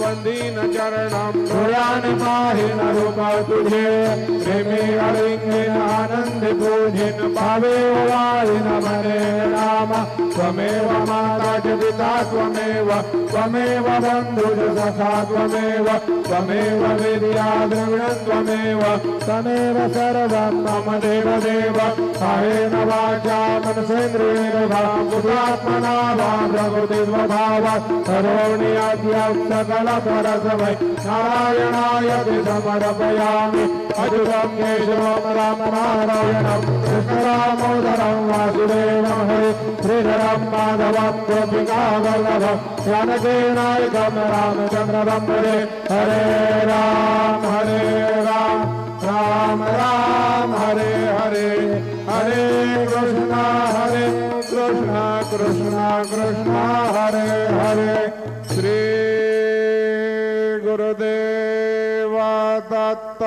वंदीन चरणम पुराण पाहिन रूप तुझे प्रेमी अलिंगन आनंद पूजिन भावे वारिन मने नाम त्वमेव माता च पिता त्वमेव त्वमेव बन्धुः सखा त्वमेव त्वमेव विद्या द्रविणं त्वमेव त्वमेव सर्वं मम देवदेव कायेन वाचा मनसेन्द्रियेण वा बुद्धात्मना वा प्रकृतिस्वभावात् करोमि अद्य सकलपरसमय नारायणाय ते समर्पयामि अच्युतं केशवं रामनारायणं कृष्णदामोदरं वासुदेवं हरे श्रीधरं माधवं गोपिकावल्लभं जानकीनायकं रामचन्द्रं भजे हरे राम राम राम हरे हरे हरे कृष्ण कृष्ण कृष्ण हरे हरे श्री गुरुदेव दत्त।